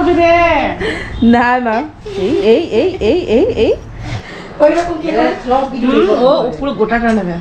হবে রে না না এই ওই রকম কি ও পুরো গোটাটা নেবে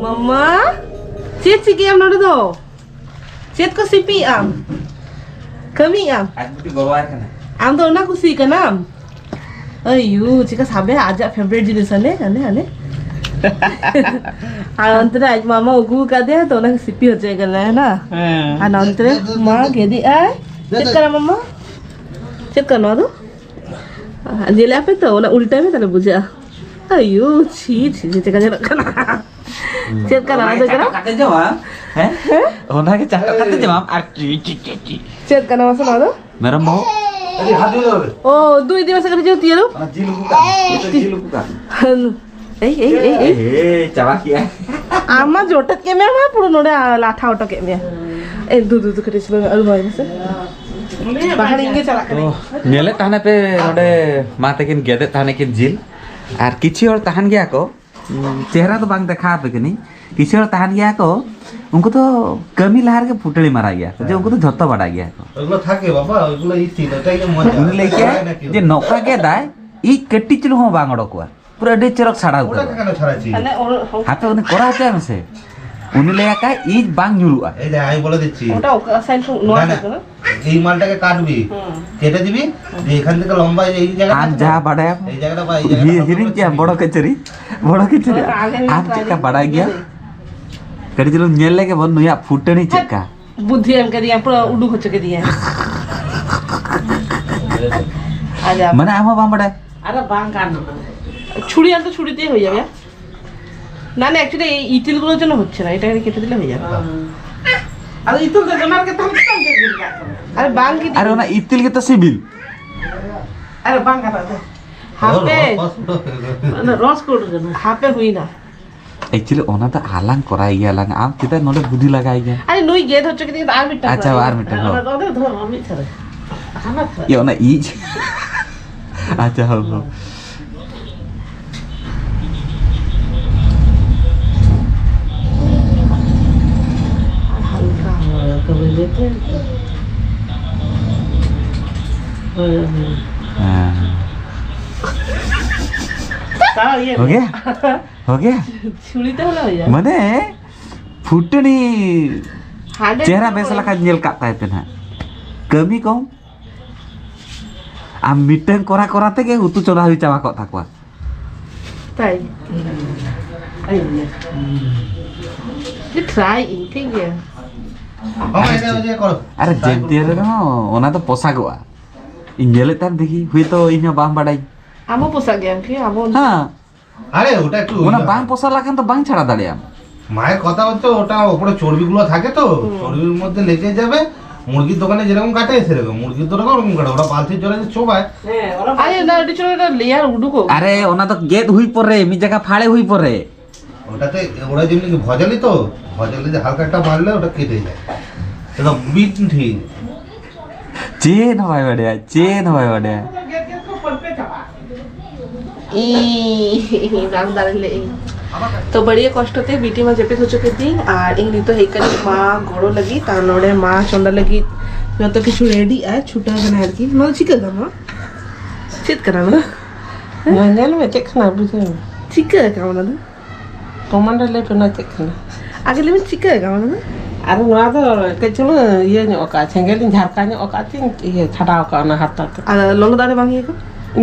Mama, Cid sige am nado do. Cid ko sipi am. Kami am. Aku di bawah kan. Am do na ko si kanam. Ayu, jika sabe aja favorite jinis ane. আর অন্তরে আজ মামা ওগু কাদে তো না সিপি হচ্ছে গেল না আর অন্তরে মা গেদি আয় চেক করা মামা চেক করো তো জেলে আপে তো না উল্টা में তাহলে বুঝা আইও ছি যেতে কাজে রাখা না চেক করা না দেখো Kata jawab. Ona ke cakap kata jawab arti. Check করা মাসা না তো Merem mau. Tadi hadir dah. ও দুই দিবস করে যেতে এলো Jilu buka. Itu jilu buka. এই Coba ya. আমার জোটা কেমে আমার পুরো নোড়ে লাঠা ওটা কেমে এই দুধ করে ছিল আর ভাই আছে বাহার ইংগে চালা করে Nyele tahan pe node matekin gede tahanekin jil. Ar kici or tahan gaya ko. Chehra to bang dekha pe kini. Kici or tahan gaya ko. उनको तो कमी लहर के फुटड़ी मारा गया जो उनको तो झत्ता बढ़ा गया ওগুলো থাকে বাবা ওগুলো ইতি এটাই মজা उन्हें लेके जे नौका के दाय ई कट्टी चलो हो बांगड़ो को पूरा डे चरक छाड़ा ওটা उतर কেন ছড়াইছি মানে हाथे उन्हें कोरा होता है हमसे उन्हें ले का ई बांग झुलुआ এই যে আমি বলে দিচ্ছি ওটা সাইন নোয়া না, থাকে না এই মালটাকে কাটবি কেটে দিবি যে এখান থেকে লম্বা এই জায়গাটা आज जा बढ़ा এই জায়গাটা বা এই ये জায়গাটা हिरिन क्या बड़ो कचरी आज चिक्का बढ़ा गया कड़ी चलो नेल लेके बन नुया फुटनी चिक्का বুদ্ধি এমকে দিয়ে পুরো উডু হচ্ছে দিয়ে আজা मने आमा बाम बढ़ा আরে বাং কান ছুরি আনতে ছুরিতেই হয়ে যাবে না না অ্যাকচুয়ালি এই ইতিলগুলোর জন্য হচ্ছে না এটা কেটে দিলে হয়ে যাবে আর ইতিল তো জমার কে তাহলে কাম কে দিল আরে বাং কি अरे ना इतिल के तो सिबिल আরে বাং কাটা দে হাপে না রস কোড দেন হাপে হই না एक्चुअली ओना तो आलांग कराई गया आलांग आम किता नोडे बुद्धि लगाई गया আরে নই গেদ হচ্ছে কি আর মিটা আচ্ছা, আর মিটা, হ্যাঁ। ওদের ধর আমি ছাড়ে খানা ये ओना इज अच्छा हो হালকা কবে যেতে তাও ইয়ে हो गया हो गया ছুরিতে হলে হয়ে যায় मने फुटनी হাড়ে चेहरा बेसला का nyel kat tayo na kami ko am miteng kora kora tege utu chora hui cawa kok takwa তাই এই যে ট্রাই ঠিক আছে মামা এটা ওই যে করো अरे जेंती रे no ओना तो पोसा goa इंजेले tar देखी हुई तो इन्हें बाम बढ़ाई আমো পোষা গেম কি আমো हाँ আরে ওটা একটু ओना बांग पोसा लाखन तो बांग छाड़ा दाड़िया মায়ের কথা হচ্ছে ওটা উপরে চর্বিগুলো থাকে তো চর্বির মধ্যে লেগে যাবে মুরগির দোকানে যেরকম কাটে সেরকম মুরগির দোকানে ওরকম কাটে ওটা পালতির জলে যে চোবায় আরে না এটা ছিল এটা লেয়ার উডুকো अरे ओना तो गेट हुई परे मी जगह फाड़े हुई परे ওটাতে ওরা যেমনি ভজালি তো ভজালি যে হালকা একটা মারলে ওটা কেটে যায় সেটা বিট ঠিক चेन हवाई बढ़िया ই রাম দাঁড়ালে তো বড়িয়ে কষ্টতে বিটি মা চেপে হচ্ছে দিন আর ইংনি তো হেকালে মা গড়ো লাগি তার নড়ে মা চন্ডা লাগি যত কিছু রেডি আছে ছুটা গনা আর কি নল চিকা গামা চিত করা না Manjal me cekna buze. চিকা গামা না Komanda le pena cekna. আগে লেমে চিকা গামা না Aru nua do keculu iya ni oka cengelin jarkanya oka ting iya chada oka na hatta. আর ললো দাঁড়ে ভাঙিয়ে গো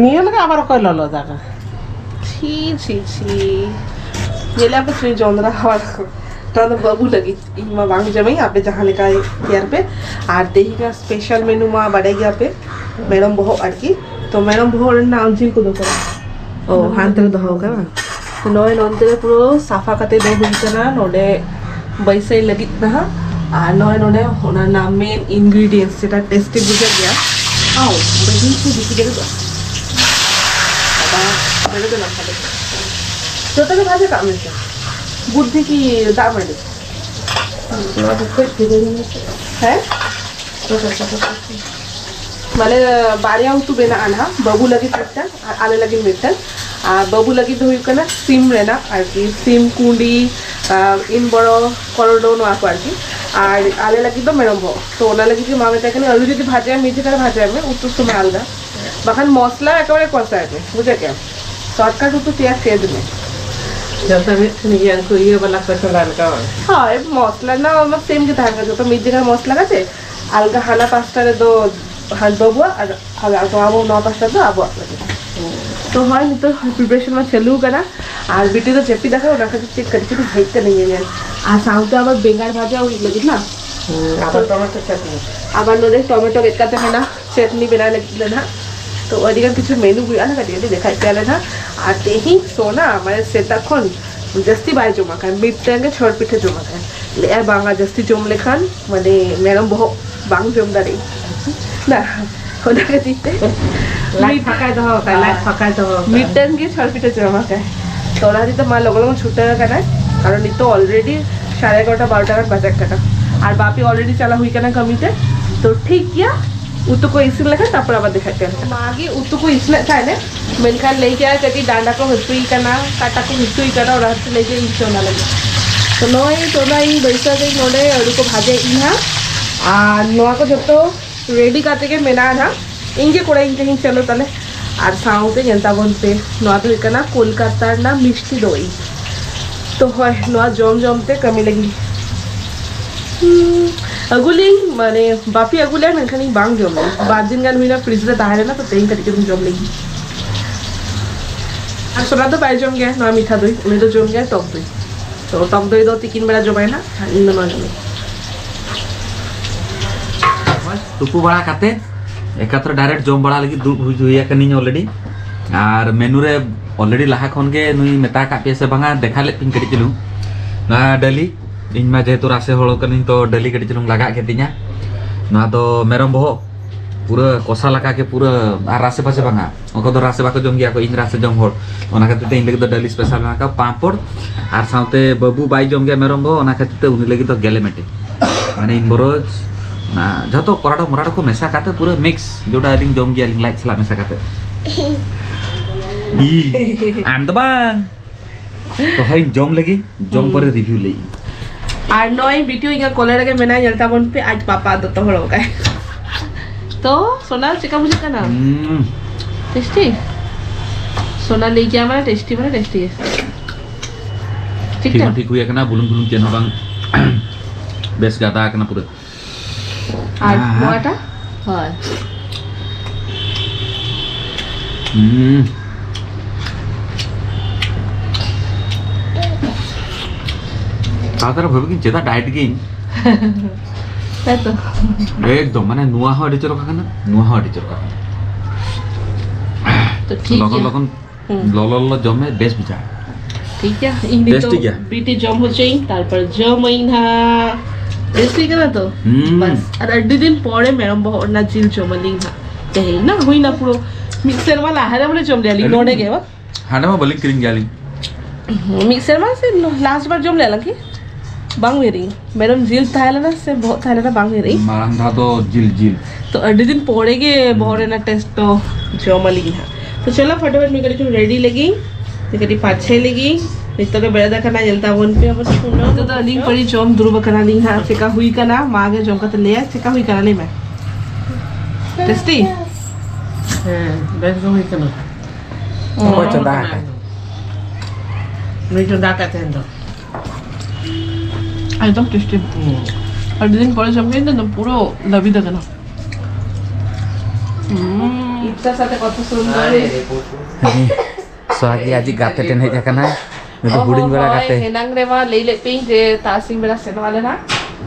Niya laga abar koi lolo daga. ছি ছি ছি ये आप श्री चंद्रा हवा तो बाबू लगी माँ बांग जमाई आप जहाँ लिखा है यार पे और दही का स्पेशल मेनू माँ बढ़ेगी आप मैडम बहु अड़की तो मैडम बहु नाम जी को दो करा ओ हाथ तेरे दो होगा ना तो नॉय नॉन तेरे पूरा साफा करते दो हुई करना नोडे बैसे लगी ना और नॉय नोडे होना नाम मेन इंग्रेडिएंट्स जेटा टेस्टी बुझा गया आओ बैसे से दिखी दे दो अब मेरे को ना खाते तो तक भाजे काम है बुद्धि की दाम है है माने बारिया तू बेना आना बाबू लगी मिट्टन आले लगी मिट्टन और बाबू लगी तो हुई करना सिम रहना और की सिम कुंडी इन बड़ो करडो नोआ को आरकी और आले लगी तो मेरम बो तो ओना लगी कि मामे ताके आलू যদি ভাজে মিঠে করে ভাজে আমি উত্তর সময় আলগা বাখান মশলা একেবারে কষায় আমি বুঝে কেন শর্টকাট উত্তর পেঁয়াজ খেয়ে দিবে जब तक ये को ये वाला कैसे डालका हाँ ये मसला ना मतलब सेम के थाका जो तो मिर्ची का मसला काटे अलगा हाना पास्ता रे दो हाथ दो बुआ और अलगा आबो नौ पास्ता दो आबो तो হয় নি তো প্রিপারেশন में चलू करा আর বিটি তো চেপি দেখা ওটা কাছে চেক करके तो ভাইতে नहीं है আর সাউতে আবার বেঙ্গার ভাজা ওই লাগি না আবার টমেটো চাটনি আবার নদে টমেটো বেকাতে হয় না চাটনি বেনা লাগলে না তো ওইদিকে কিছু মেনু গুলো না কাটিয়ে দেখাইতে আলে না আর দেখি সোনা মানে সেটাক্ষণ জাস্তি বাই জমা খায় মিড টাইমে ছড় পিঠে জমা খায় আর বাংলা জাস্তি জমলে খান মানে ম্যাডাম বহু বাং জমদারি না ওনাকে দিতে লাইট ফাঁকায় দাও লাইট ফাঁকায় দাও মিড টাইম গিয়ে ছড় পিঠে জমা খায় তো ওরা দিতে মা লগো লগো ছুটে কানায় কারণ এই তো অলরেডি 11:30 12 বাজার কাটা আর বাপি অলরেडी चला हुई करना कमीते तो ठीक किया उतो को इसी लगा तब आबाद दिखाते हैं मागी उतो को इसने चाहे मेनकान लेके आया कभी डांडा को हिस्सुई करना काटा को हिस्सुई करना और रात लेके इसे होना लगे तो नई तो नई बैसा गई नोडे और को भाजे इहा और नोआ को जब तो रेडी करते के मेना ना इंगे कोड़ा इंगे हिंग चलो तले और साउते जनता बनते नोआ तो इकना कोलकाता ना मिष्टी दई तो হয় নয়া জমজমতে কমি লাগি अगुली माने बापी अगुले मेनखानी बांग जम बाजिन गान हुई ना फ्रिज रे ताहे ना तो तेई करके तुम जम लगी और सोना तो पाई जम गया ना मीठा दई उन्हें तो जम गया टक दई तो टक दई दो 3 बेला जमाय ना इन ना जमे तुपु बड़ा काते एकात्र डायरेक्ट जम बड़ा लगी दु हुइया कनी ऑलरेडी और मेनू रे ऑलरेडी लाहा खन के नुई मेता का पे से बंगा देखा ले पिन कड़ी चलू ना डली इन मा जेतु रासे हळो कनी तो डली कड़ी चलू लगा के तिnya ना तो मेरम बहो पूरा कोसा लगा के पूरा आ रासे पासे बंगा ओको तो रासे बाको जम गया को इन रासे जम होड़ ओना खातिर ते इन लगी तो डली स्पेशल ना का पापड़ आर साउते बबू बाई जम गया मेरम बहो ओना खातिर ते उनी लगी तो गेले मेटे माने इन बरोज ना जतो कोराडो मोराडो को मेसा काते पूरा मिक्स जोटा लिंग जम गया लिंग लाइक सला मेसा काते आम तो bang तो हाई जम लगी जम पर रिव्यू ले और नई वीडियो इनका कॉलर के मेना जलता बन पे आज पापा दो तो हो गए तो सोना चिकन मुझे का नाम टेस्टी सोना ले गया हमारा टेस्टी है ठीक है ठीक हुई है ना बुलुन बुलुन चेन बang बेस गाता है ना पूरा और मोटा हां तातर भाबी कि जेदा डाइट गेन तो एकदम माने नुआ हो अडी चरका ना नुआ हो अडी चरका तो ठीक है लगन लल जमे बेस बुझा ठीक है इनी तो टेस्टी क्या? बीटी जम हो जाई তারপর জমাইনা টেস্টি কেন তো बस আর আড্ডি দিন পরে মেরম না জিল জমালিং না দেই না হই না পুরো মিক্সার वाला হারে বলে জমলে আলি নোডে গেবা हाडे में बलिंग करिंग गाली मिक्सर में से लास्ट बार जम लेला की बांग मेरी मैडम जिल थायला ना से बहुत थायला ना बांग मेरी मारन था तो जिल जिल तो अड्डे दिन पड़ेगे बहुत ना टेस्ट तो जमली ना तो चलो फटाफट मैं करी रेडी लगी तो करी 5-6 लगी नित्य के बेड़ा देखा ना जलता वन पे अब छूना तो लिंक पड़ी जम दुर्ब करा ली हां चिका हुई का ना मागे जम का तो ले चिका हुई करा ले मैं टेस्टी बेस हुई कना कोई चंदा है नहीं चंदा कहते हैं तो एकदम टेस्टी अड्डे दिन पड़े जम गई तो पूरा लबी दे ना इतना साथे कत सुंदर सोहागी आजी गाते टेन हे जाकना मैं तो बुडिंग बेला गाते हेनांग रे मा ले पिंग जे तासिंग बेला सेन वाले ना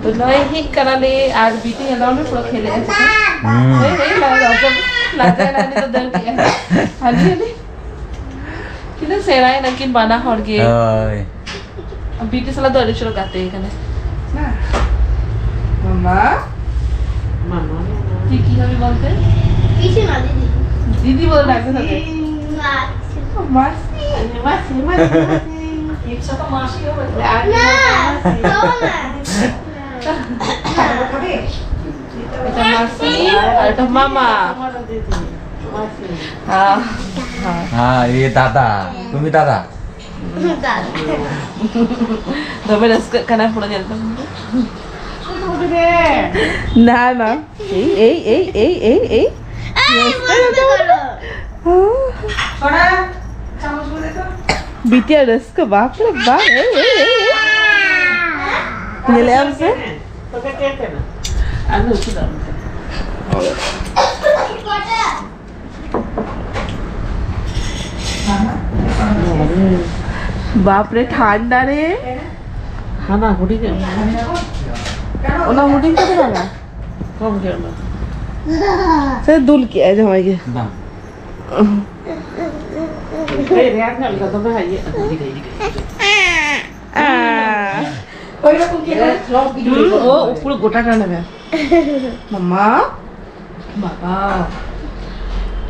तो नय ही करा ले आज बीटी अलाउ में पूरा खेले ऐसे हे ला जब लाजा ना तो दर दिया हाली हाली किने सेराय नकिन बाना हड़ गे ओय अब बीटी सला दर चलो गाते कने ना मम्मा मामा ठीक ही हमें बोलते पीछे ना दीदी दीदी बोल रहा है साथे मासी मासी मासी एक साथ मासी हो बोलते ना এটা মাসি আর এটা মামা हाँ हाँ हां ये दादा तुम्ही दादा Dome raska kana pura jalta. Na na. Ei. बिटिया रस का बाप रे बाप ये ले आप से बाप रे ठंडा रे हाँ ना हुडी के ओना हुडिंग का बना कम के ना से दुल किया है जमाई না ए रेट ना लगा तो मैं है ये ও পুরো গোটাটা নেবে মাম্মা বাবা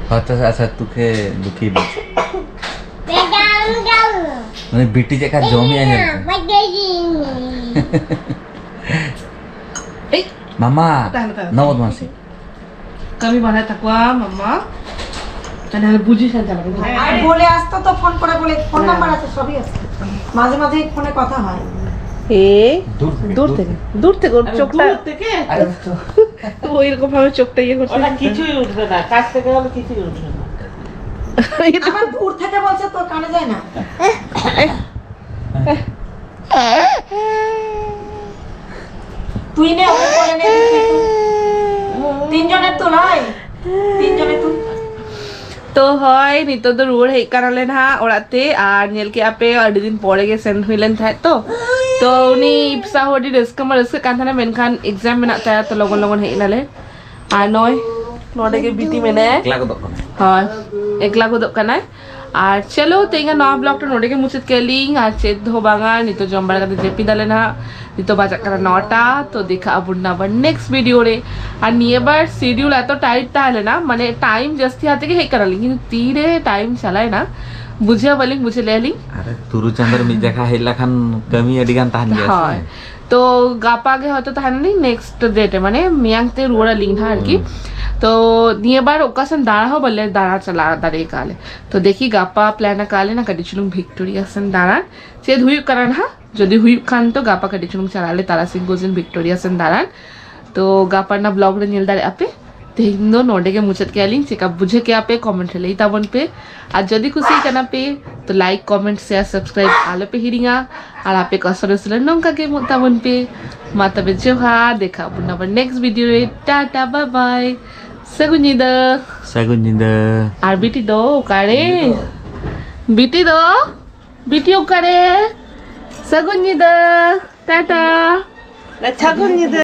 হয়তো আচ্ছা তোকে লুকিয়ে দিচ্ছি মানে বিটি যে কাজ জমি আনে এই মামা তাহলে নবদ মাসি কমি বানায় থাকবা মাম্মা তাহলে বুঝিস না চালাবে আর বলে আসতো তো ফোন করে বলে ফোন নাম্বার আছে সবই আছে মাঝে মাঝে ফোনে কথা হয় দূর থেকে ওর চোখটা থেকে আরে ওই রকম ভাবে চোখটা ইয়ে করছে ওটা কিছুই উঠবে না কাছ থেকে হলে কিছুই উঠবে না আমার দূর থেকে বলছে তো কানে যায় না তুই নে ওকে করে নে তিনজনের তো নয় তিনজনের তো তো হয় নিতো তো রুয়ার হেই কানালেন হা ওড়াতে আর ᱧᱮᱞ ᱠᱮᱜᱼᱟ ᱯᱮ ᱟᱹᱰᱤ ᱫᱤᱱ ᱯᱚᱨᱮ ᱜᱮ ᱥᱮᱱ ᱦᱩᱭ ᱞᱮᱱ ᱛᱟᱦᱮᱸᱫ ᱛᱚ ᱩᱱᱤ ᱤᱯᱥᱟ ᱦᱚᱸ ᱟᱹᱰᱤ ᱨᱟᱹᱥᱠᱟᱹ ᱠᱟᱱ ᱛᱟᱦᱮᱱᱟ ᱢᱮᱱᱠᱷᱟᱱ ᱮᱠᱡᱟᱢ ᱢᱮᱱᱟᱜ ᱛᱟᱭᱟ ᱛᱚ ᱞᱚᱜᱚᱱ ᱦᱮᱡ ᱮᱱᱟᱞᱮ ᱟᱨ ᱱᱚᱰᱮ ᱜᱮ ᱵᱤᱴᱤ ᱢᱮᱱᱟᱭᱟ একলা গদক কনে ᱦᱳᱭ ᱮᱠᱞᱟ ᱜᱚᱫᱚᱜ ᱠᱟᱱᱟᱭ আর চলো তেইঙ্গা নয়া ব্লগটা নোডে কে মুচিত কেলিং আর চেদ ধো বাঙা নিতো জম্বার কাতে জেপি দালে না নিতো বাজাক কানা 9টা তো দেখা আবুর না আবার নেক্সট ভিডিও রে আর নিয়েবার শিডিউল এত টাইট তাহলে না মানে টাইম জাস্তি হাতে কে হেই করালি কিন্তু তীরে টাইম চালায় না বুঝিয়া বলিং বুঝে লেলিং আরে তুরু চন্দ্র মি দেখা হেলা খান কমি এডিগান তাহান গেছে হয় তো গাপাগে হয়তো তাহানি নেক্সট ডেটে মানে মিয়াংতে রুড়া লিং না আর কি तो नियबार ओकासन दाड़ा हो बल्ले दाड़ा चला दाड़े काले तो देखी गापा प्लान काले ना कडिचुलुंग ভিক্টোরিয়া সেন দাঁড়ান সে হুইপ কারণ হ্যাঁ যদি হুইপ খান তো গাপা কডিচুলুंग চালালে তারা সিং গোজিন ভিক্টোরিয়া সেন দাঁড়ান তো গাপার না ব্লগ রে নিল দাঁড়ে আপে তেহিndo নোডে के मुचत के लिंक चेक अप बुझे के आपे कमेंट ले तावन पे आज जदी खुशी करना पे तो लाइक कमेंट शेयर सब्सक्राइब आले पे हिरिंगा और आपे कसर सुले नंका के तावन पे माता बे जोहार देखा बुना पर नेक्स्ट वीडियो रे ta-ta bye bye Segunyida. Segunyida. Ar biti do ukare. Biti do. Biti ukare. Segunyida. Tata. Segunyida.